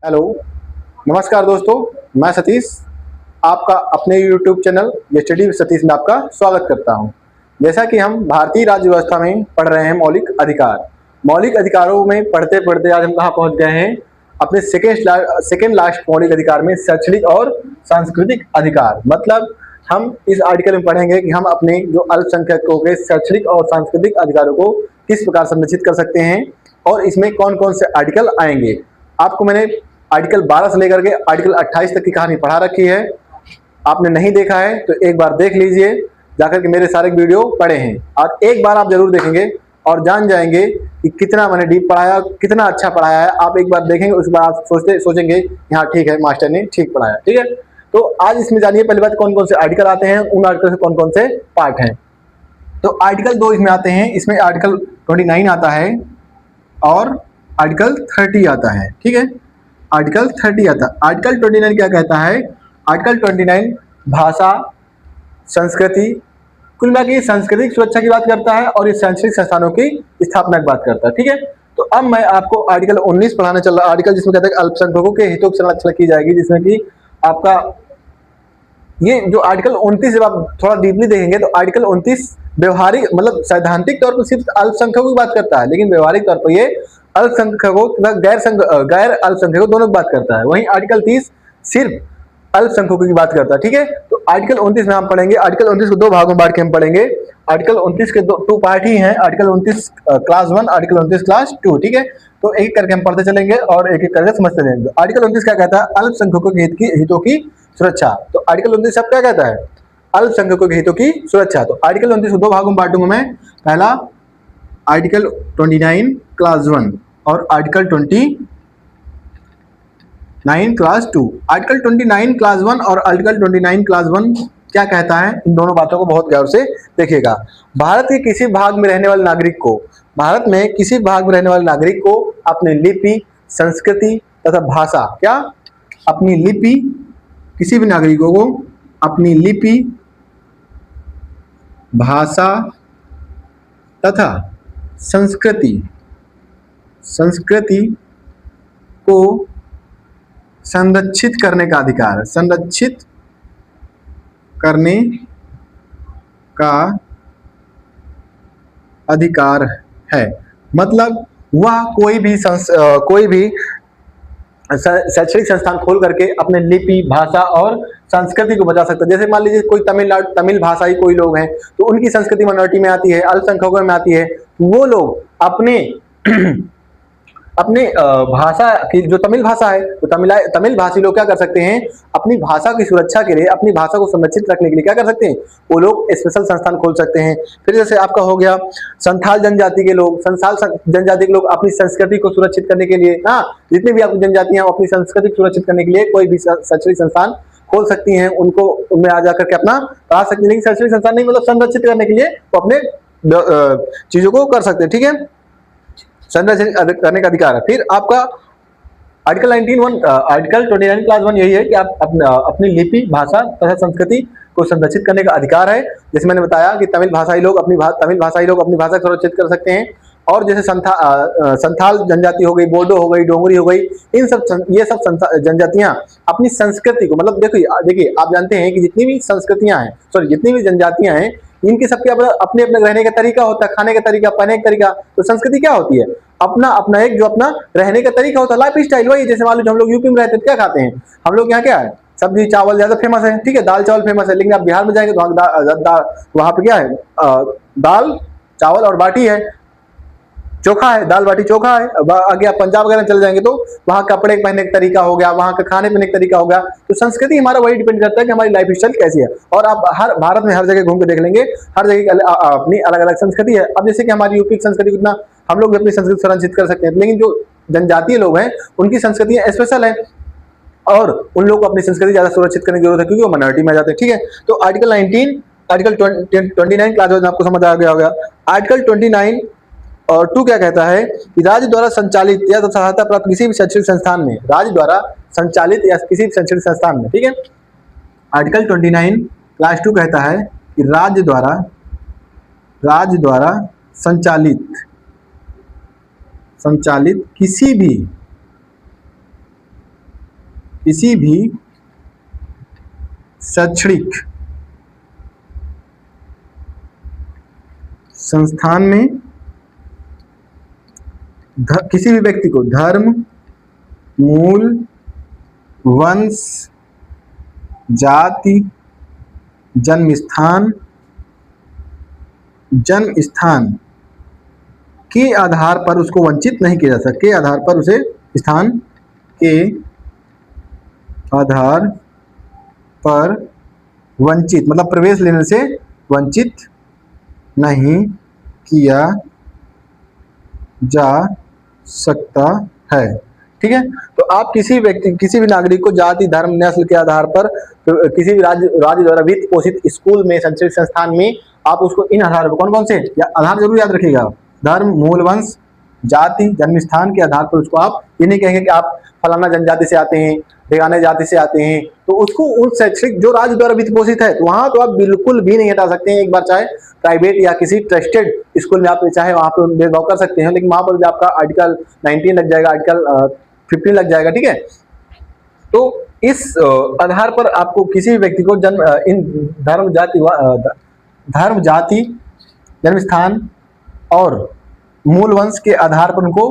Hello, नमस्कार दोस्तों। मैं सतीश, आपका अपने YouTube चैनल ये स्टडी विद सतीश में आपका स्वागत करता हूं। जैसा कि हम भारतीय राज्य व्यवस्था में पढ़ रहे हैं मौलिक अधिकार। मौलिक अधिकारों में पढ़ते पढ़ते आज हम कहाँ पहुंच गए हैं? अपने सेकेंड लास्ट मौलिक अधिकार में शैक्षणिक और सांस्कृतिक अधिकार। मतलब हम इस आर्टिकल में पढ़ेंगे कि हम अपने जो अल्पसंख्यकों के शैक्षणिक और सांस्कृतिक अधिकारों को किस प्रकार संरक्षित कर सकते हैं और इसमें कौन कौन से आर्टिकल आएंगे। आपको मैंने आर्टिकल 12 से लेकर के आर्टिकल 28 तक की कहानी पढ़ा रखी है। आपने नहीं देखा है तो एक बार देख लीजिए, जाकर के मेरे सारे वीडियो पढ़े हैं और एक बार आप जरूर देखेंगे और जान जाएंगे कि कितना मैंने डीप पढ़ाया, कितना अच्छा पढ़ाया है। आप एक बार देखेंगे, उस बार आप सोचेंगे हाँ ठीक है, मास्टर ने ठीक पढ़ाया। ठीक है, तो आज इसमें जानिए पहली बात कौन कौन से आर्टिकल आते हैं, उन आर्टिकल से कौन कौन से पार्ट हैं। तो आर्टिकल 2 इसमें आते हैं। इसमें आर्टिकल 29 आता है और आर्टिकल 30 आता है। ठीक है, आर्टिकल 30 आता है। आर्टिकल 29 क्या कहता है? आर्टिकल 29 भाषा, संस्कृति, कुल मिला के सांस्कृतिक सुरक्षा की बात करता है और ये शैक्षणिक संस्थानों की स्थापना की बात करता है। ठीक है, तो अब मैं आपको आर्टिकल 19 पढ़ाने चल रहा। आर्टिकल जिसमें कहता है अल्पसंख्यकों के हितों की संरक्षण की जाएगी, जिसमें कि आपका ये जो आर्टिकल 29 जब आप थोड़ा डीपली देखेंगे तो आर्टिकल 29 व्यवहारिक मतलब सैद्धांतिक तौर पर सिर्फ अल्पसंख्यकों की बात करता है, लेकिन व्यवहारिक तौर पर ये अल्पसंख्यकों तथा गैर अल्पसंख्यकों दोनों की बात करता है। वहीं आर्टिकल 30 सिर्फ अल्पसंख्यकों की बात करता है। ठीक है, तो आर्टिकल 29 में हम पढ़ेंगे। आर्टिकल 29 को दो भागों में बांट के हम पढ़ेंगे। आर्टिकल 29 के टू पार्ट ही हैं, आर्टिकल 29 क्लास 1, आर्टिकल 29 क्लास 2। ठीक है, तो एक एक करके हम पढ़ते चलेंगे और एक एक करके समझते जाएंगे। आर्टिकल 29 क्या कहता है? अल्पसंख्यकों के हितों की सुरक्षा। तो आर्टिकल 29 सब क्या कहता है? अल्पसंख्यकों के हितों की सुरक्षा। तो आर्टिकल 29 को दो भागों में बांटूंगा मैं। पहला आर्टिकल 29 क्लास 1 और आर्टिकल 29 क्लास 2। आर्टिकल 29 क्लास 1 और आर्टिकल 29 क्लास 1 क्या कहता है? इन दोनों बातों को बहुत गौर से देखिएगा। भारत के किसी भाग में रहने वाले नागरिक को, भारत में किसी भाग में रहने वाले नागरिक को अपनी लिपि, संस्कृति तथा भाषा, क्या अपनी लिपि, किसी भी नागरिकों को अपनी लिपि, भाषा तथा संस्कृति को संरक्षित करने का अधिकार, संरक्षित करने का अधिकार है। मतलब वह कोई भी शैक्षणिक संस्थान खोल करके अपने लिपि, भाषा और संस्कृति को बचा सकता है। जैसे मान लीजिए कोई तमिल भाषाई कोई लोग हैं, तो उनकी संस्कृति माइनॉरिटी में आती है, अल्पसंख्यकों में आती है। वो लोग अपने अपने भाषा की जो तमिल भाषा है, तो तमिल भाषी लोग क्या कर सकते हैं? अपनी भाषा की सुरक्षा के लिए, अपनी भाषा को संरक्षित रखने के लिए क्या कर सकते हैं? वो लोग स्पेशल संस्थान खोल सकते हैं। फिर जैसे आपका हो गया संथाल जनजाति के लोग, जनजाति के लोग अपनी संस्कृति को सुरक्षित करने के लिए, हाँ, जितनी भी आपकी जनजातियां अपनी संस्कृति को सुरक्षित करने के लिए कोई भी शैक्षणिक संस्थान खोल सकती हैं। उनको उनमें आ जाकर के अपना पढ़ा सकती है, लेकिन शैक्षणिक संस्थान नहीं, मतलब संरक्षित करने के लिए वो अपने चीजों को कर सकते हैं। ठीक है, संरक्षित करने का अधिकार है। फिर आपका आर्टिकल 29 क्लास 1 यही है कि आप अपनी लिपि, भाषा तथा संस्कृति को संरक्षित करने का अधिकार है। जैसे मैंने बताया कि तमिल भाषाई लोग अपनी भाषा को सुरक्षित कर सकते हैं। और जैसे संथाल जनजाति हो गई, बोडो हो गई, डोंगरी हो गई, ये सब जनजातियां अपनी संस्कृति को, मतलब देखिए आप जानते हैं कि जितनी भी संस्कृतियां हैं, जितनी भी जनजातियां हैं, इनके सबके अपने अपने रहने का तरीका होता है, खाने का तरीका, पहनने का तरीका। तो संस्कृति क्या होती है? अपना अपना एक जो अपना रहने का तरीका होता है, लाइफ स्टाइल। वही जैसे मान लो हम लोग यूपी में रहते हैं, क्या खाते हैं हम लोग? यहाँ क्या है? सब्जी चावल ज्यादा फेमस है। ठीक है, दाल चावल फेमस है। लेकिन आप बिहार में जाएंगे तो वहां पे क्या है? दाल चावल और बाटी है, चोखा है, दाल बाटी चोखा है। आगे आप पंजाब वगैरह चले जाएंगे तो वहाँ कपड़े पहनने का तरीका हो गया, वहाँ का खाने पीने का तरीका हो गया। तो संस्कृति हमारा वही डिपेंड करता है कि हमारी लाइफ स्टाइल कैसी है। और आप हर भारत में हर जगह घूम के देख लेंगे, हर जगह अपनी अलग अलग संस्कृति है। अब जैसे कि हमारी यूपी की संस्कृति कितना, हम लोग भी अपनी संस्कृति संरक्षित कर सकते हैं, लेकिन जो जनजातीय लोग हैं उनकी संस्कृतियां स्पेशल है और उन लोगों को अपनी संस्कृति ज्यादा सुरक्षित करने की जरूरत है, क्योंकि वो माइनॉरिटी में आ जाते हैं। ठीक है, तो आर्टिकल 29 क्लास में आपको समझ आ गया होगा। आर्टिकल 29 और 2 क्या कहता है कि राज्य द्वारा संचालित या तो सहायता प्राप्त किसी भी शैक्षणिक संस्थान में, राज्य द्वारा संचालित या किसी भी शैक्षणिक संस्थान में। ठीक है, आर्टिकल 29 क्लास 2 कहता है कि राज्य द्वारा संचालित किसी भी किसी भी शैक्षणिक संस्थान में किसी भी व्यक्ति को धर्म, मूल, वंश, जाति, जन्म स्थान के आधार पर उसको वंचित नहीं किया जा सकता। के आधार पर उसे स्थान के आधार पर वंचित मतलब प्रवेश लेने से वंचित नहीं किया जा सकता है। ठीक है, तो आप किसी व्यक्ति, किसी भी नागरिक को जाति, धर्म, नस्ल के आधार पर किसी भी राज्य द्वारा वित्त पोषित स्कूल में, शैक्षणिक संस्थान में आप उसको इन आधार पर, कौन कौन से या आधार जरूर याद रखिएगा, धर्म, मूल, वंश, जाति, जन्म स्थान के आधार पर उसको आप ये नहीं कहेंगे कि आप फलाना जनजाति से आते हैं, बेगाने जाति से आते हैं, तो उसको उन शैक्षणिक जो राज्य द्वारा वित्त पोषित है तो वहां तो आप बिल्कुल भी नहीं हटा सकते हैं। एक बार चाहे प्राइवेट या किसी ट्रस्टेड स्कूल में आप चाहे वहां पर भेदभाव कर सकते हैं, लेकिन वहां पर भी आपका आर्टिकल 19 लग जाएगा, आर्टिकल 15 लग जाएगा। ठीक है, तो इस आधार पर आपको किसी भी व्यक्ति को जन्म, इन धर्म, जाति, जन्म स्थान और मूल वंश के आधार पर उनको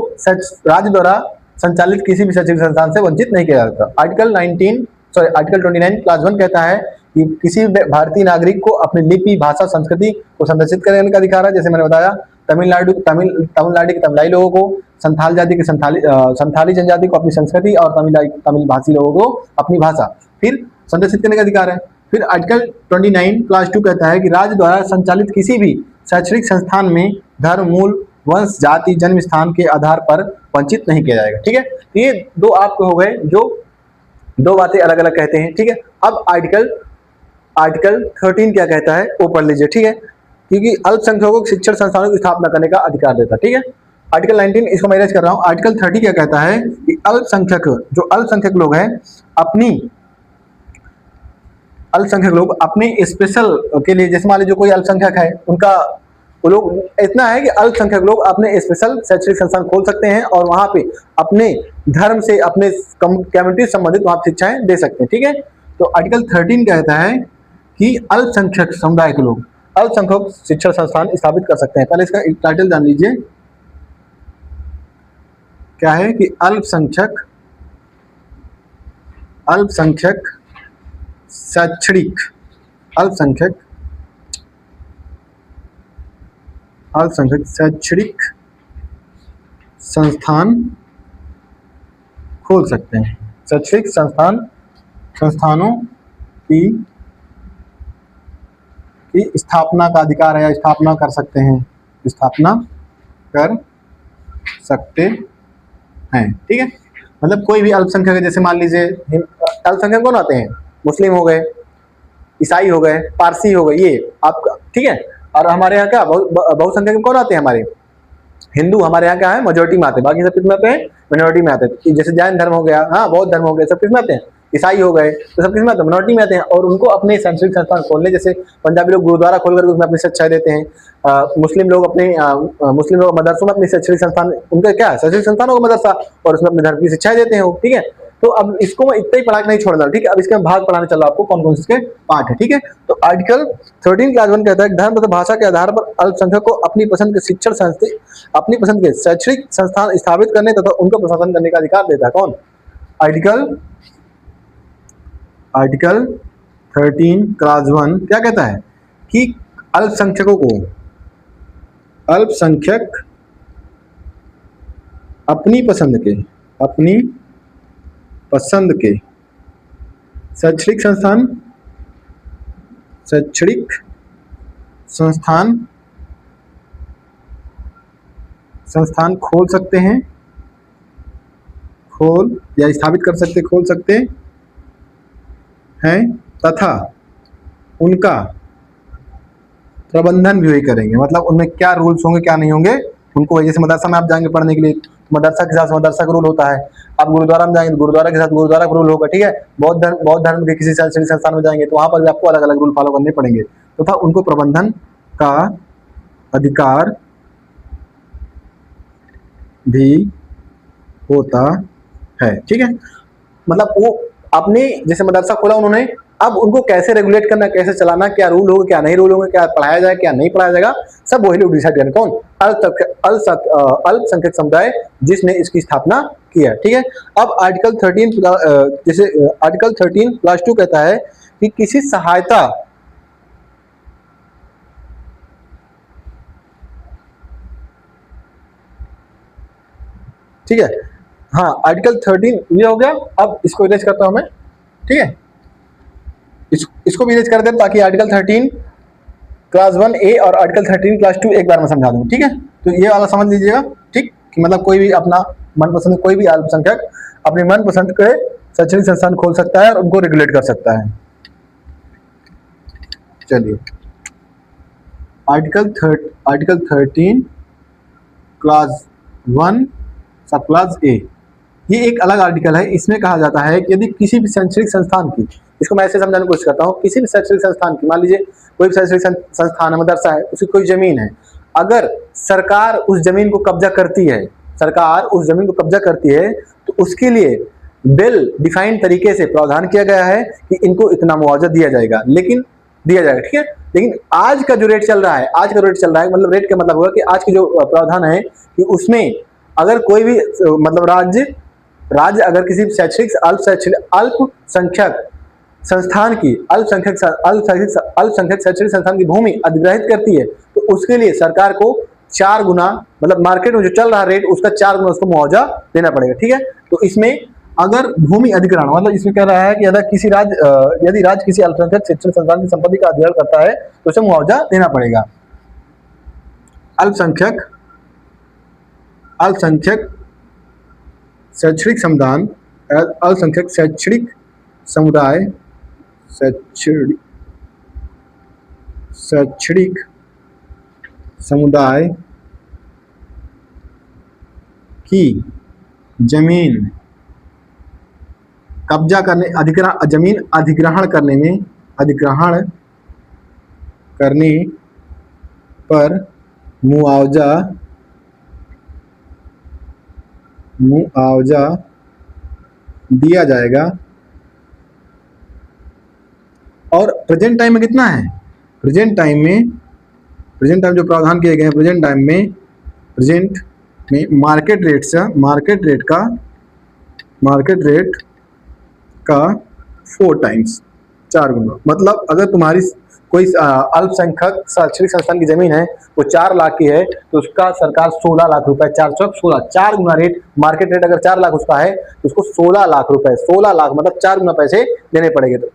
राज्य द्वारा संचालित किसी भी शैक्षणिक संस्थान से वंचित नहीं किया जाता। आर्टिकल 29 क्लास 1 कहता है कि किसी भारतीय नागरिक को अपनी लिपि, भाषा, संस्कृति को संरक्षित करने का अधिकार है। जैसे मैंने बताया, तमिलनाडु के तमिलाई लोगों को, संथाल जाति के संथाली जनजाति को अपनी संस्कृति और तमिल भाषी लोगों को अपनी भाषा फिर संरक्षित करने का अधिकार है। फिर आर्टिकल 29 क्लास 2 कहता है कि राज्य द्वारा संचालित किसी भी शैक्षणिक संस्थान में धर्म, मूल, वंश, जाति, जन्म स्थान के आधार पर वंचित नहीं किया जाएगा। ठीक है, तो ये दो आपको हो गए जो दो बातें अलग अलग कहते हैं। ठीक है, अब आर्टिकल 13 क्या कहता है वो पढ़ लीजिए। ठीक है, क्योंकि अल्पसंख्यकों को शिक्षण संस्थानों की स्थापना करने का अधिकार देता है। ठीक है, आर्टिकल 19 इसको मैं इरेज कर रहा हूं। आर्टिकल 30 क्या कहता है कि अल्पसंख्यक लोग हैं अपने स्पेशल के लिए, जैसे मान लीजिए कोई अल्पसंख्यक है, उनका वो लोग इतना है कि अल्पसंख्यक लोग अपने स्पेशल शैक्षणिक संस्थान खोल सकते हैं और वहां पे अपने धर्म से, अपने कम्युनिटी संबंधित वहां शिक्षाएं दे सकते हैं। ठीक है, तो आर्टिकल 13 कहता है कि अल्पसंख्यक समुदाय के लोग अल्पसंख्यक शिक्षण संस्थान स्थापित कर सकते हैं। पहले इसका एक टाइटल जान लीजिए, क्या है कि अल्पसंख्यक शैक्षणिक संस्थान खोल सकते हैं। शैक्षणिक संस्थानों की स्थापना का अधिकार है या स्थापना कर सकते हैं। ठीक है, मतलब कोई भी अल्पसंख्यक है, जैसे मान लीजिए अल्पसंख्यक कौन आते हैं, मुस्लिम हो गए, ईसाई हो गए, पारसी हो गए, ये आपका। ठीक है, और हमारे यहाँ क्या बहुसंख्यक में कौन आते हैं, हमारे हिंदू हमारे यहाँ क्या है मेजोरिटी में आते हैं, बाकी सब किस में आते हैं, मिनोरिटी में आते हैं। जैसे जैन धर्म हो गया, हाँ बौद्ध धर्म हो गया, सब किस में आते हैं, ईसाई हो गए, तो सब किस में आते हैं, मिनोरिटी में आते हैं। और उनको अपने शैक्षणिक संस्थान खोलने, जैसे पंजाबी लोग गुरुद्वारा खोलकर उसमें अपनी शिक्षा देते हैं, मुस्लिम लोग मदरसों में अपनी शैक्षणिक संस्थान, उनका क्या है शैक्षणिक संस्थान होगा मदरसा, और उसमें अपने धर्म की शिक्षाएं देते हैं। ठीक है, तो अब इसको मैं इतना ही पढ़ा के नहीं छोड़ रहा। ठीक है, अब इसके भाग पढ़ाने चला आपको कौन कौन से पार्ट है। ठीक है, तो आर्टिकल 13 क्लास 1 कहता है कि धर्म तथा भाषा के आधार पर अल्पसंख्यक को अपनी पसंद के शैक्षणिक संस्थान स्थापित करने तथा उनको प्रशासन करने का अधिकार देता है। कौन, आर्टिकल 13 क्लास 1 क्या कहता है कि अल्पसंख्यक अपनी पसंद के शैक्षणिक संस्थान खोल सकते हैं, या स्थापित कर सकते हैं तथा उनका प्रबंधन भी वही करेंगे। मतलब उनमें क्या रूल्स होंगे क्या नहीं होंगे उनको, जैसे मदरसा में आप जाएंगे पढ़ने के लिए, मदरसा के साथ मदरसा का रूल होता है। आप गुरुद्वारा में जाएंगे, गुरुद्वारा के साथ गुरुद्वारा का रूल होगा। ठीक है, बौद्ध धर्म के किसी शैक्षणिक संस्थान में जाएंगे तो वहां पर भी आपको अलग अलग रूल फॉलो करने पड़ेंगे, तथा तो उनको प्रबंधन का अधिकार भी होता है। ठीक है, मतलब वो अपने जैसे मदरसा खोला उन्होंने, अब उनको कैसे रेगुलेट करना, कैसे चलाना, क्या रूल होगा क्या नहीं रूल होगा, क्या पढ़ाया जाए क्या नहीं पढ़ाया जाएगा, सब वही लोग डिसाइड करें। कौन? अल्पसंख्यक समुदाय जिसने इसकी स्थापना किया है। ठीक है, अब आर्टिकल 13 जैसे आर्टिकल 13 क्लास 2 कहता है कि किसी सहायता ठीक है, हाँ आर्टिकल 13 ये हो गया। अब इसको इरेज करता हूं मैं, ठीक है, इसको भी इरेज कर दें ताकि आर्टिकल 13 क्लास 1 ए और आर्टिकल 13 क्लास 2 एक बार में समझा दूं। ठीक है, तो ये वाला समझ लीजिएगा। ठीक, कि मतलब कोई भी अपना मनपसंद, कोई भी अल्पसंख्यक अपने मनपसंद के शैक्षणिक संस्थान खोल सकता है और उनको रेगुलेट कर सकता है। चलिए, आर्टिकल 13 क्लास 1 सब क्लास ए, ये एक अलग आर्टिकल है। इसमें कहा जाता है कि यदि किसी भी शैक्षणिक संस्थान की, इसको मैं ऐसे समझाने की कोशिश करता हूँ, किसी भी शैक्षणिक संस्थान की, मान लीजिए कोई भी शैक्षणिक संस्थान है, मदरसा है, उसकी कोई जमीन है, अगर सरकार उस जमीन को कब्जा करती है, सरकार उस जमीन को कब्जा करती है, तो उसके लिए बिल डिफाइंड तरीके से प्रावधान किया गया है कि इनको इतना मुआवजा दिया जाएगा, लेकिन दिया जाएगा। ठीक है, लेकिन आज का जो रेट चल रहा है, आज का रेट चल रहा है, मतलब रेट का मतलब होगा कि आज की जो प्रावधान है कि उसमें अगर कोई भी मतलब राज्य अगर किसी शैक्षणिक अल्पसंख्यक संस्थान की अल्पसंख्यक शैक्षणिक संस्थान की भूमि अधिग्रहित करती है, तो उसके लिए सरकार को 4 गुना, मतलब मार्केट में जो चल रहा रेट उसका 4 गुना उसको मुआवजा देना पड़ेगा। ठीक है, तो इसमें अगर भूमि अधिग्रहण, मतलब इसमें कह रहा है कि यदि राज्य किसी अल्पसंख्यक शिक्षण संस्थान की संपत्ति का अधिग्रहण करता है तो उसे मुआवजा देना पड़ेगा। अल्पसंख्यक शैक्षणिक समुदाय, अल्पसंख्यक शैक्षणिक समुदाय, शैक्षणिक समुदाय की जमीन कब्जा करने, जमीन अधिग्रहण करने पर मुआवजा दिया जाएगा। और प्रेजेंट टाइम में कितना है? प्रेजेंट टाइम जो प्रावधान किए गए हैं, प्रेजेंट में मार्केट रेट का 4 टाइम्स, 4 गुना। मतलब अगर तुम्हारी कोई अल्पसंख्यक शैक्षणिक संस्थान की जमीन है वो 4 लाख की है, तो उसका सरकार 16 लाख रुपए, 4 गुना रेट, मार्केट रेट अगर 4 लाख उसका है तो उसको 16 लाख रुपए, 16 लाख मतलब 4 गुना पैसे देने पड़ेंगे। तो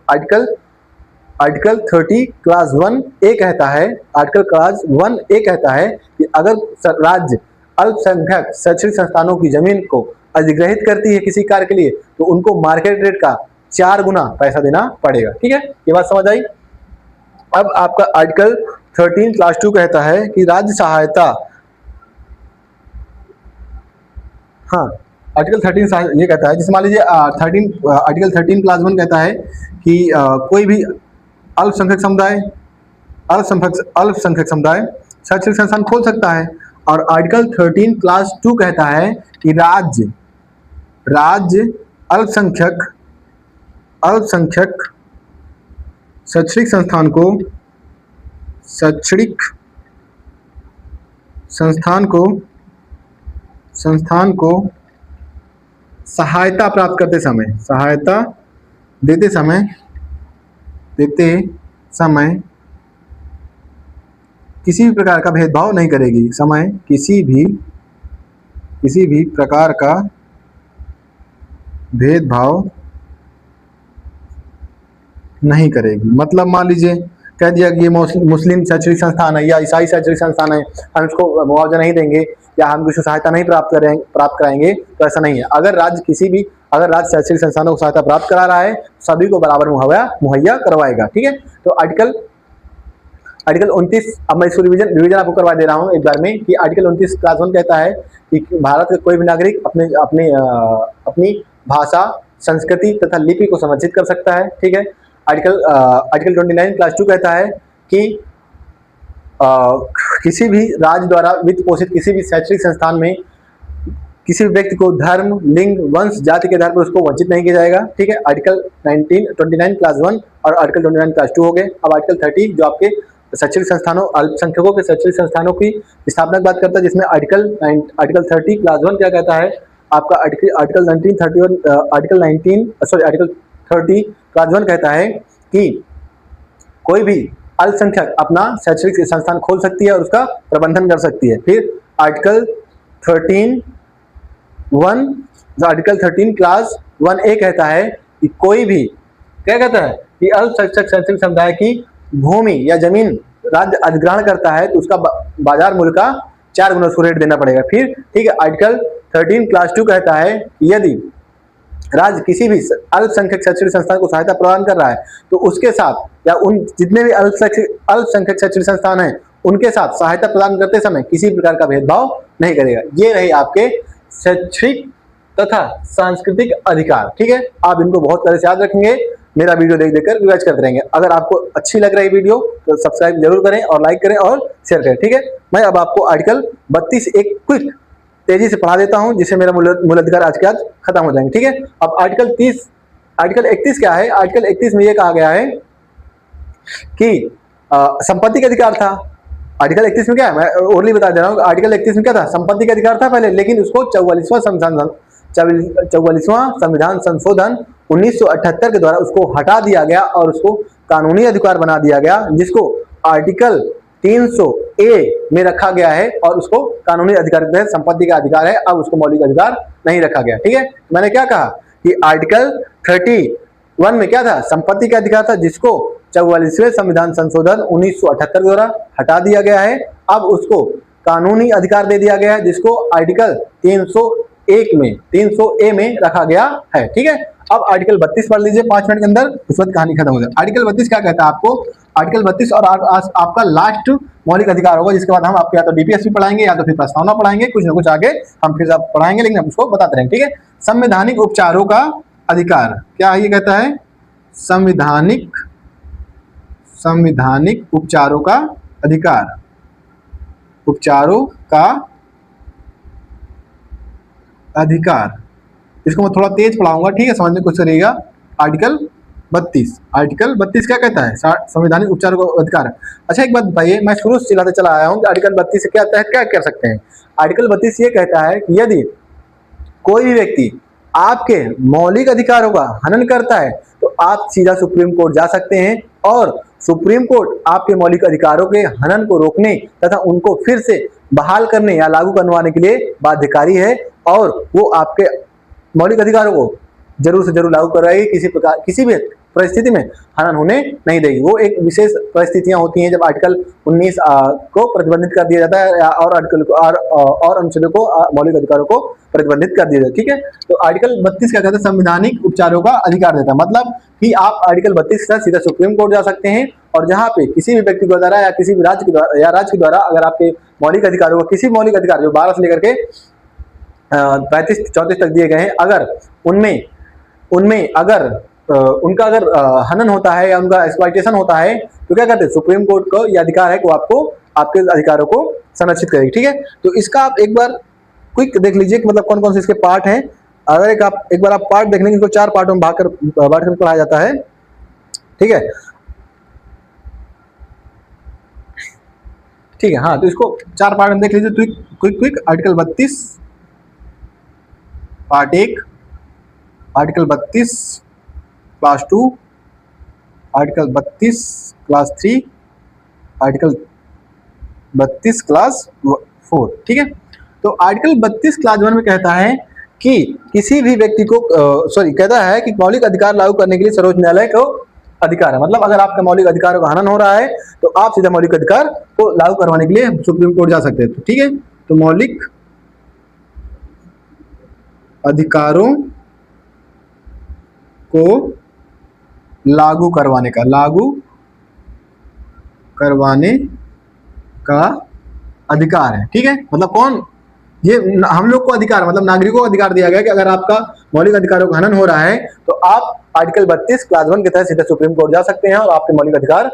आर्टिकल 30 क्लास 1 ए कहता है, आर्टिकल क्लास 1 ए कहता है कि अगर राज्य अल्पसंख्यक शैक्षणिक संस्थानों की जमीन को अधिग्रहित करती है किसी कार्य के लिए, तो उनको मार्केट रेट का 4 गुना पैसा देना पड़ेगा। ठीक है, ये बात समझ आई। अब आपका आर्टिकल 13 क्लास 2 कहता है कि राज्य सहायता, हाँ आर्टिकल 13 ये कहता है, जैसे मान लीजिए आर्टिकल 13 क्लास 1 कहता है कि कोई भी अल्पसंख्यक समुदाय शैक्षणिक संस्थान खोल सकता है। और आर्टिकल 13 क्लास 2 कहता है कि राज्य अल्पसंख्यक शैक्षणिक संस्थान को सहायता प्राप्त करते समय किसी भी प्रकार का भेदभाव नहीं करेगी। किसी भी प्रकार का भेदभाव नहीं करेगी। मतलब मान लीजिए कह दिया कि ये मुस्लिम शैक्षणिक संस्थान है या ईसाई शैक्षणिक संस्थान है, हम इसको मुआवजा नहीं देंगे या हम कुछ सहायता नहीं प्राप्त कराएंगे, तो ऐसा नहीं है। अगर राज्य शैक्षणिक संस्थानों को सहायता प्राप्त करा रहा है, सभी को बराबर मुहैया करवाएगा। ठीक है, तो आर्टिकल 29, अब मैं इसको रिवीजन आपको करवा दे रहा हूँ एक बार में, कि आर्टिकल 29 क्लास 1 कहता है कि भारत के कोई भी नागरिक अपनी भाषा, संस्कृति तथा लिपि को संरक्षित कर सकता है। ठीक है, आर्टिकल 29 क्लास 2 कहता है कि किसी भी राज्य द्वारा वित्त पोषित किसी भी शैक्षणिक संस्थान में किसी भी व्यक्ति को धर्म, लिंग, वंश, जाति के आधार पर उसको वंचित नहीं किया जाएगा। ठीक है, आर्टिकल 29 क्लास 1 और आर्टिकल 29 क्लास 2 हो गए। अब आर्टिकल 30 जो आपके शैक्षणिक संस्थानों, अल्पसंख्यकों के शैक्षणिक संस्थानों की स्थापना की बात करता है, जिसमें आर्टिकल 30 क्लास 1 क्या कहता है आपका, आर्टिकल 30 क्लास 1 कहता है कि कोई भी अल्पसंख्यक अपना शैक्षणिक संस्थान खोल सकती है और उसका प्रबंधन कर सकती है। फिर आर्टिकल 13 क्लास 1A कहता है कि कोई भी क्या कहता है कि अल्पसंख्यक शैक्षणिक समुदाय की भूमि या जमीन राज्य अधिग्रहण करता है तो उसका बाजार मूल्य का 4 गुना उसको रेट देना पड़ेगा। फिर ठीक है, आर्टिकल 13 क्लास 2 कहता है कि यदि राज्य किसी भी अल्पसंख्यक शैक्षणिक संस्थान को सहायता प्रदान कर रहा है तो उसके साथ या उन जितने भी अल्पसंख्यक शैक्षणिक संस्थान हैं उनके साथ सहायता प्रदान करते समय किसी प्रकार का भेदभाव नहीं करेगा। ये रहे आपके शैक्षिक तथा सांस्कृतिक अधिकार। ठीक है, आप इनको बहुत तरह से याद रखेंगे, मेरा वीडियो देख देखकर रिवाइज करते रहेंगे। अगर आपको अच्छी लग रही वीडियो तो सब्सक्राइब जरूर करें और लाइक करें और शेयर करें। ठीक है, मैं अब आपको आर्टिकल 32 एक क्विक तेजी से पढ़ा देता हूं जिससे मेरा मूल अधिकार आज के आज खत्म हो जाएंगे। ठीक है, अब आर्टिकल 31 क्या है? आर्टिकल 31 में यह कहा गया है कि संपत्ति का अधिकार था। आर्टिकल 31 में क्या है, मैं ओरली बता दे रहा हूँ। आर्टिकल 31 में क्या था? संपत्ति का अधिकार था पहले, लेकिन उसको 44वां संविधान संशोधन 1978 के द्वारा उसको हटा दिया गया और उसको कानूनी अधिकार बना दिया गया, जिसको आर्टिकल 300A में रखा गया है और उसको कानूनी अधिकार के तहत संपत्ति का अधिकार है, अब उसको मौलिक अधिकार नहीं रखा गया। ठीक है, मैंने क्या कहा कि आर्टिकल 31 में क्या था? संपत्ति का अधिकार था, जिसको 44वें संविधान संशोधन 1978 द्वारा हटा दिया गया है। अब उसको कानूनी अधिकार दे दिया गया है, जिसको आर्टिकल 300A में रखा गया है। ठीक है, अब आर्टिकल 32 पढ़ लीजिए 5 मिनट के अंदर, उस वक्त कहानी खत्म हो जाए। आर्टिकल 32 क्या कहता है आपको? आर्टिकल 32 और आपका लास्ट मौलिक अधिकार होगा, जिसके बाद हम आपको या तो डीपीएसपी पढ़ाएंगे या तो फिर प्रस्तावना पढ़ाएंगे, कुछ ना कुछ आगे हम फिर आप पढ़ाएंगे, लेकिन हम उसको बताते रहेंगे। ठीक है, संवैधानिक उपचारों का अधिकार क्या है? ये कहता है संवैधानिक उपचारों का अधिकार, उपचारों का अधिकार। इसको मैं थोड़ा तेज पढ़ाऊंगा, ठीक है, समझने की कोशिश करिएगा। आर्टिकल 32 क्या कहता है? संवैधानिक उपचारों का अधिकार। अच्छा एक बात बताइए, मैं शुरू से चिल्लाते चला आया हूं, आर्टिकल 32 से क्या कर सकते हैं? आर्टिकल 32 ये कहता है कि यदि कोई भी व्यक्ति आपके मौलिक अधिकारों का हनन करता है तो आप सीधा सुप्रीम कोर्ट जा सकते हैं और सुप्रीम कोर्ट आपके मौलिक अधिकारों के हनन को रोकने तथा उनको फिर से बहाल करने या लागू करवाने के लिए बाध्यकारी है और वो आपके मौलिक अधिकारों को जरूर से जरूर लागू करवाएगी, किसी भी परिस्थिति में हनन होने नहीं देगी। वो एक विशेष परिस्थितियां होती हैं जब आर्टिकल 19 को प्रतिबंधित कर दिया जाता है और आर्टिकल और अनुच्छेदों को मौलिक अधिकारों को प्रतिबंधित कर दिया जाता है। ठीक है, तो आर्टिकल 32 क्या कहता है? संवैधानिक उपचारों का अधिकार देता है, मतलब कि आप आर्टिकल 32 के साथ सीधा सुप्रीम कोर्ट जा सकते हैं और जहां पे किसी भी व्यक्ति के द्वारा या किसी भी राज्य के द्वारा अगर आपके मौलिक अधिकारों का किसी मौलिक अधिकार जो 12 से लेकर के 35-34 तक दिए गए हैं, अगर उनमें अगर उनका अगर हनन होता है या उनका एक्सप्लॉइटेशन होता है तो क्या कहते हैं? सुप्रीम कोर्ट को यह अधिकार है कि वो आपको आपके अधिकारों को संरक्षित करेगी। ठीक है, तो इसका आप एक बार क्विक देख लीजिए कि मतलब कौन कौन से इसके पार्ट हैं। अगर एक बार आप पार्ट देख लेंगे, इसको 4 पार्टों में बांट कर पढ़ाया जाता है। ठीक है, हाँ, तो इसको 4 पार्ट में देख लीजिए quick. Article 32 part 1, article 32 class 2, article 32 class 3, article 32 class 4। ठीक है, तो आर्टिकल 32 क्लास 1 में कहता है कि किसी भी व्यक्ति को कहता है कि मौलिक अधिकार लागू करने के लिए सर्वोच्च न्यायालय को अधिकार है। मतलब अगर आपका मौलिक अधिकारों का हनन हो रहा है तो आप सीधा मौलिक अधिकार को लागू करवाने के लिए सुप्रीम कोर्ट जा सकते हैं। ठीक है, तो मौलिक अधिकारों को लागू करवाने का अधिकार है। ठीक है, मतलब कौन? ये हम लोग को अधिकार, मतलब नागरिकों को अधिकार दिया गया कि अगर आपका मौलिक अधिकारों का हनन हो रहा है तो आप आर्टिकल 32 क्लास 1 के तहत सीधे सुप्रीम कोर्ट जा सकते हैं और आपके मौलिक अधिकार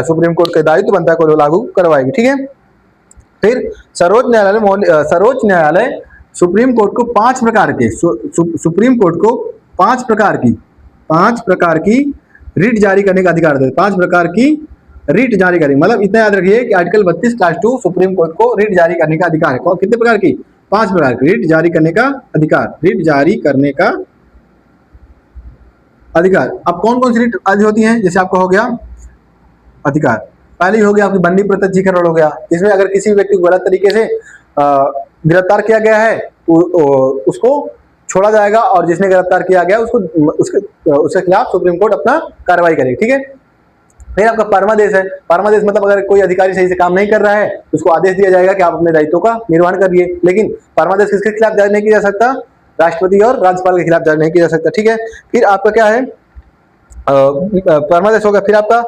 सुप्रीम कोर्ट के दायित्व बनता है को लागू करवाएगी। ठीक है, फिर सर्वोच्च न्यायालय सुप्रीम कोर्ट को 5 प्रकार के सुप्रीम कोर्ट को 5 प्रकार की रिट जारी करने का अधिकार देता है। 5 प्रकार की रिट जारी करेंगे, मतलब इतना याद रखिए कि आर्टिकल 32 क्लास 2 सुप्रीम कोर्ट को रिट जारी करने का अधिकार है। कितने प्रकार की? 5 प्रकार की रिट जारी करने का अधिकार, रिट जारी करने का अधिकार। अब कौन कौन सी रिट आज होती हैं? जैसे आपका हो गया अधिकार, पहले हो गया आपकी बंदी प्रत्यक्षीकरण हो गया, इसमें अगर किसी व्यक्ति को गलत तरीके से गिरफ्तार किया गया है तो उसको छोड़ा जाएगा और जिसने गिरफ्तार किया गया उसके खिलाफ सुप्रीम कोर्ट अपना कार्रवाई करेगी। ठीक है। फिर आपका परमादेश है। परमादेश मतलब अगर कोई अधिकारी सही से काम नहीं कर रहा है तो उसको आदेश दिया जाएगा कि आप अपने दायित्वों का निर्वहन करिए। लेकिन परमादेश किसके खिलाफ जारी नहीं किया जा सकता? राष्ट्रपति और राज्यपाल के खिलाफ जारी नहीं किया जा सकता। ठीक है। फिर आपका क्या है? परमादेश हो गया। फिर आपका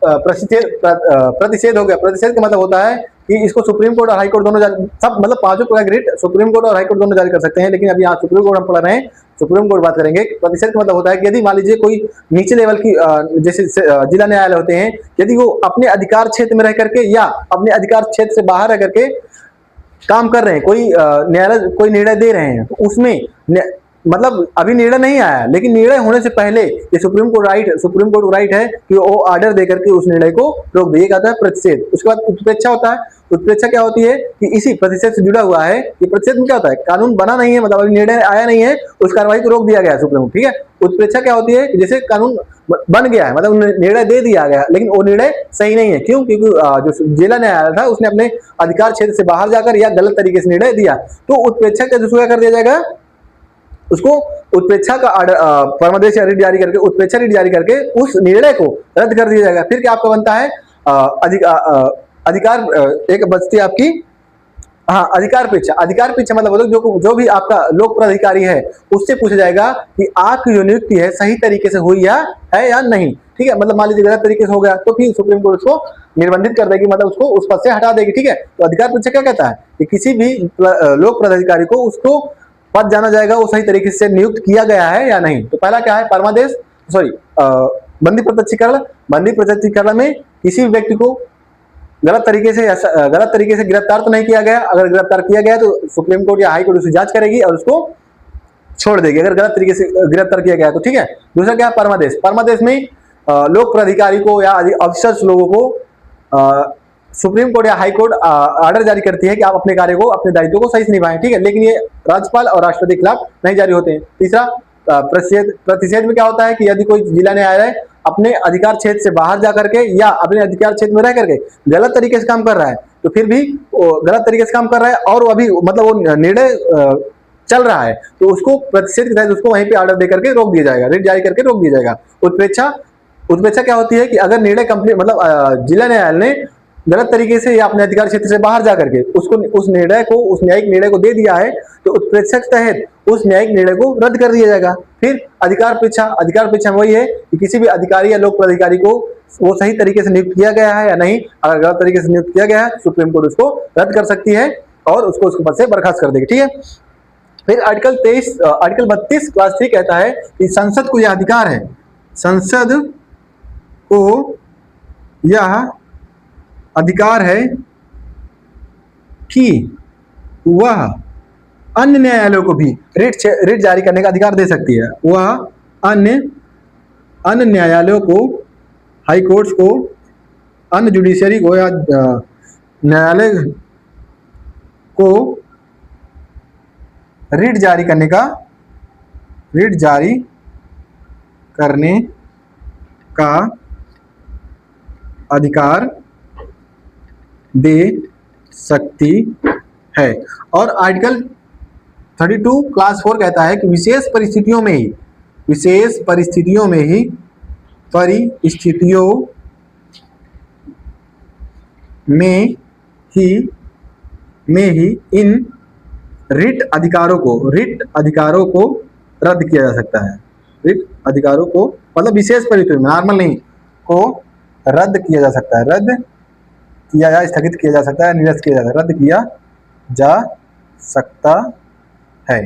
प्रतिषेध हो गया। प्रतिषेध का मतलब होता है कि इसको सुप्रीम कोर्ट और हाई कोर्ट दोनों सब मतलब 5 प्रकार की रिट सुप्रीम कोर्ट और हाई कोर्ट दोनों जारी कर सकते हैं। लेकिन अभी यहाँ सुप्रीम कोर्ट हम पढ़ रहे हैं, सुप्रीम कोर्ट बात करेंगे। प्रतिषेध का मतलब होता है कि यदि मान लीजिए कोई नीचे लेवल की जैसे जिला न्यायालय होते हैं, यदि वो अपने अधिकार क्षेत्र में रह करके या अपने अधिकार क्षेत्र से बाहर रह करके काम कर रहे हैं, कोई न्यायालय कोई निर्णय दे रहे हैं, तो उसमें मतलब अभी निर्णय नहीं आया लेकिन निर्णय होने से पहले ये सुप्रीम कोर्ट को राइट है कि वो ऑर्डर देकर के उस निर्णय को रोक दे। ये कहता है प्रतिषेध। उसके बाद उत्प्रेक्षा होता है। उत्प्रेक्षा क्या होती है कि इसी प्रतिषेध से जुड़ा हुआ है। ये प्रतिषेध में क्या होता है? कानून बना नहीं है, मतलब अभी निर्णय आया नहीं है, उस कार्रवाई को रोक दिया गया सुप्रीम कोर्ट। ठीक है। उत्प्रेक्षा क्या होती है? जैसे कानून बन गया है, मतलब निर्णय दे दिया गया लेकिन वो निर्णय सही नहीं है। क्यों? क्योंकि जो जिला न्यायालय था उसने अपने अधिकार क्षेत्र से बाहर जाकर या गलत तरीके से निर्णय दिया, तो उत्प्रेक्षा का जो कर दिया जाएगा उसको उत्प्रेक्षा का परमादेश या रिट जारी करके उत्प्रेक्षा रिट जारी करके उस निर्णय को रद्द कर दिया जाएगा। फिर क्या आपका बनता है? अधिकार एक बचती है आपकी अधिकार पेक्षा। अधिकार पेक्षा मतलब जो भी आपका लोक प्राधिकारी है उससे पूछा जाएगा कि आपकी जो नियुक्ति है सही तरीके से हुई है या नहीं। ठीक है। मतलब मान लीजिए गलत तरीके से हो गया तो फिर सुप्रीम कोर्ट उसको निर्बंधित कर देगी, मतलब उसको उस पद से हटा देगी। ठीक है। तो अधिकार पेक्षा क्या कहता है कि किसी भी लोक प्राधिकारी को उसको पद जाना जाएगा वो सही तरीके से नियुक्त किया गया है या नहीं। तो पहला क्या है? परमादेश बंदी प्रत्यक्षीकरण। बंदी प्रत्यक्षीकरण में किसी व्यक्ति को गलत तरीके से गिरफ्तार तो नहीं किया गया, अगर गिरफ्तार किया गया तो सुप्रीम कोर्ट या हाई कोर्ट उसे जांच करेगी और उसको छोड़ देगी अगर गलत तरीके से गिरफ्तार किया गया तो। ठीक है। दूसरा क्या है? परमादेश। परमादेश में लोक प्राधिकारी को या अफसर्स लोगों को सुप्रीम कोर्ट या हाई कोर्ट ऑर्डर जारी करती है कि आप अपने कार्य को अपने दायित्व को सही से निभाएं। ठीक है। लेकिन ये राज्यपाल और राष्ट्रपति के खिलाफ नहीं जारी होते हैं। तीसरा प्रतिषेध में क्या होता है कि यदि कोई जिला न्यायालय अपने अधिकार क्षेत्र से बाहर जाकर के या अपने अधिकार क्षेत्र में रह करके गलत तरीके से काम कर रहा है, तो फिर भी गलत तरीके से काम कर रहा है और अभी मतलब वो निर्णय चल रहा है, तो उसको प्रतिषेध के तहत उसको वहीं पे ऑर्डर देकर के रोक दिया जाएगा, रिट जारी करके रोक दिया जाएगा। उत्प्रेक्षा क्या होती है कि अगर निर्णय कंप्लीट मतलब जिला न्यायालय ने गलत तरीके से या अपने अधिकार क्षेत्र से बाहर जाकर के उस न्यायिक निर्णय को दे दिया है, तो उत्प्रेक्षा के तहत उस न्यायिक निर्णय को रद्द कर दिया जाएगा। फिर अधिकार पेक्षा वही है कि किसी भी अधिकारी या लोक प्राधिकारी को वो सही तरीके से नियुक्त किया गया है या नहीं। अगर गलत तरीके से नियुक्त किया गया है सुप्रीम कोर्ट उसको रद्द कर सकती है और उसको उसके पद से बर्खास्त कर देगी। ठीक है। फिर आर्टिकल 32 क्लास 3 कहता है कि संसद को यह अधिकार है, संसद को यह अधिकार है कि वह अन्य न्यायालयों को भी रिट जारी करने का अधिकार दे सकती है। वह अन्य न्यायालयों को, हाई कोर्ट्स को, अन्य जुडिशरी को या न्यायालय को रिट जारी करने का अधिकार दे सकती है। और आर्टिकल 32 क्लास 4 कहता है कि विशेष परिस्थितियों में ही इन रिट अधिकारों को रद्द किया जा सकता है। रिट अधिकारों को मतलब विशेष परिस्थितियों में, नॉर्मल नहीं, को रद्द किया जा सकता है, रद्द किया या स्थगित किया जा सकता है, निरस्त किया जा सकता है, रद्द किया जा सकता है।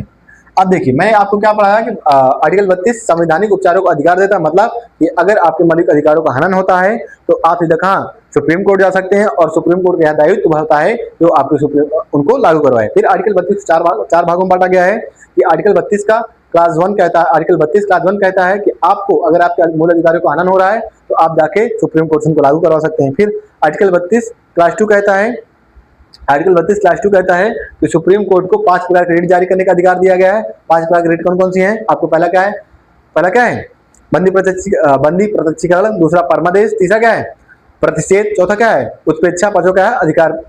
अब देखिए मैंने आपको क्या पढ़ाया कि आर्टिकल 32 संवैधानिक उपचारों को अधिकार देता है, मतलब कि अगर आपके मौलिक अधिकारों का हनन होता है तो आप सीधा कहाँ सुप्रीम कोर्ट जा सकते हैं, और सुप्रीम कोर्ट का यह दायित्व होता है जो आपके उनको लागू करवाए। फिर आर्टिकल 32 चार भागों में बांटा गया है कि आर्टिकल 32 का क्लास 1 कहता है, आर्टिकल 32 क्लास 1 कहता है कि आपको अगर आपके मूल अधिकारों का हनन हो रहा है तो आप जाके सुप्रीम कोर्ट से उनको लागू करवा सकते हैं। फिर आर्टिकल 32 क्लास 2 कहता है, आर्टिकल 32 क्लास 2 कहता है कि सुप्रीम कोर्ट को 5 प्रकार के रिट जारी करने का अधिकार दिया गया है। 5 प्रकार के रिट कौन कौन सी हैं? आपको पहला क्या है? बंदी प्रत्यक्षीकरण, दूसरा परमादेश, तीसरा क्या है? प्रतिषेध, चौथा क्या है? उत्प्रेक्षा, पांचवा क्या है?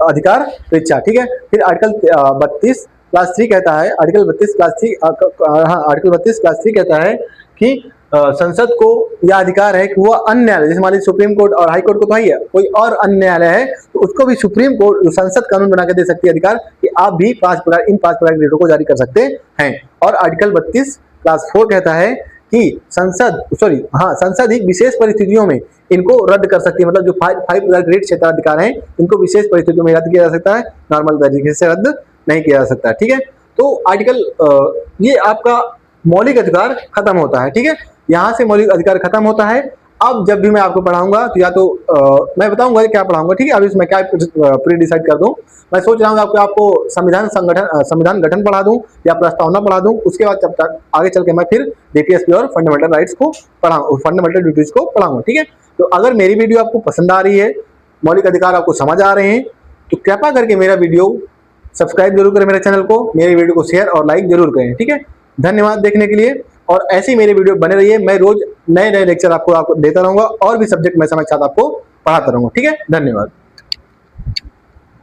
अधिकार प्रेक्षा। ठीक है। फिर आर्टिकल 32 क्लास 3 कहता है, आर्टिकल 32 क्लास 3 कहता है कि संसद को यह अधिकार है कि वह अन्य न्यायालय, जैसे मान लीजिए सुप्रीम कोर्ट और हाई कोर्ट को तो ही है, कोई और अन्य न्यायालय है तो उसको भी सुप्रीम कोर्ट संसद कानून बना के दे सकती है अधिकार कि आप भी इन 5 प्रकार के रिटों को जारी कर सकते हैं। और आर्टिकल 32 क्लास 4 कहता है कि संसद ही विशेष परिस्थितियों में इनको रद्द कर सकती है, मतलब जो 5 प्रकार के रिट क्षेत्राधिकार हैं इनको विशेष परिस्थितियों में रद्द किया जा सकता है, नॉर्मल तरीके से रद्द नहीं किया जा सकता। ठीक है। तो आर्टिकल ये आपका मौलिक अधिकार खत्म होता है। ठीक है। यहाँ से मौलिक अधिकार खत्म होता है। अब जब भी मैं आपको पढ़ाऊंगा तो या तो मैं बताऊंगा क्या पढ़ाऊंगा। ठीक है। अभी इसमें क्या प्री डिसाइड कर दूं, मैं सोच रहा हूँ आपको संविधान गठन पढ़ा दूं या प्रस्तावना पढ़ा दूं, उसके बाद जब तक आगे चल के मैं फिर डीपीएसपी और फंडामेंटल राइट्स को फंडामेंटल ड्यूटीज को पढ़ाऊंगा। ठीक है। तो अगर मेरी वीडियो आपको पसंद आ रही है, मौलिक अधिकार आपको समझ आ रहे हैं, तो कृपया करके मेरा वीडियो सब्सक्राइब जरूर करें मेरे चैनल को, मेरे वीडियो को शेयर और लाइक जरूर करें। ठीक है। धन्यवाद देखने के लिए, और ऐसे ही मेरे वीडियो बने रहिए। मैं रोज नए लेक्चर आपको देता रहूंगा और भी सब्जेक्ट मैं समय के साथ आपको पढ़ाता रहूंगा। ठीक है। धन्यवाद।